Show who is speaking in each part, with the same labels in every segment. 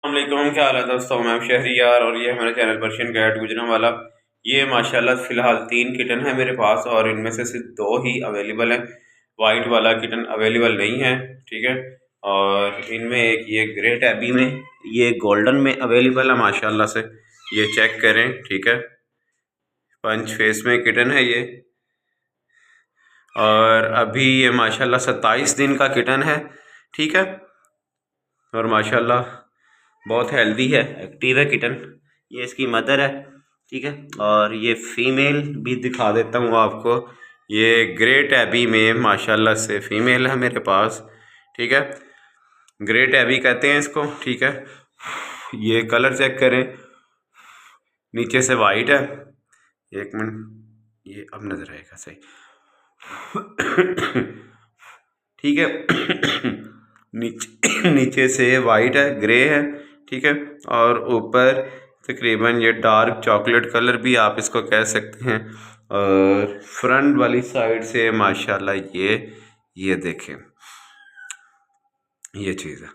Speaker 1: अस्सलामुअलैकुम, क्या हाल है दोस्तों। मैं शहरियार और ये हमारे चैनल पर्शियन कैट गुजरांवाला। ये माशाल्लाह फ़िलहाल 3 किटन है मेरे पास और इनमें से सिर्फ 2 ही अवेलेबल हैं। वाइट वाला किटन अवेलेबल नहीं है, ठीक है। और इनमें एक ये ग्रे टैबी में, ये गोल्डन में अवेलेबल है माशाल्लाह से। ये चेक करें, ठीक है। पंच फेस में किटन है ये, और अभी ये माशाल्लाह 27 दिन का किटन है, ठीक है। और माशाल्लाह बहुत हेल्दी है, एक्टिव है किटन। ये इसकी मदर है, ठीक है। और ये फीमेल भी दिखा देता हूँ आपको। ये ग्रे टैबी में माशाल्लाह से फीमेल है मेरे पास, ठीक है। ग्रे टैबी कहते हैं इसको, ठीक है। ये कलर चेक करें, नीचे से वाइट है। एक मिनट, ये अब नज़र आएगा सही, ठीक है। नीचे से वाइट है, ग्रे है, ठीक है। और ऊपर तकरीबन ये डार्क चॉकलेट कलर भी आप इसको कह सकते हैं। और फ्रंट वाली साइड से माशाल्लाह ये देखें, ये चीज़ है।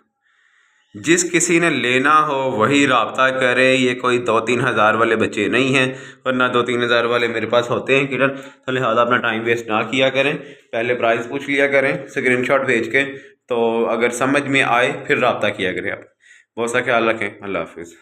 Speaker 1: जिस किसी ने लेना हो वही रब्ता करे। ये कोई 2-3 हज़ार वाले बच्चे नहीं हैं, वरना 2-3 हज़ार वाले मेरे पास होते हैं किटन। तो लिहाजा अपना टाइम वेस्ट ना किया करें, पहले प्राइस पूछ लिया करें स्क्रीनशॉट भेज के। तो अगर समझ में आए फिर रब्ता किया करें आप। बहुत सा ख्याल रखें। अल्लाह हाफिज़।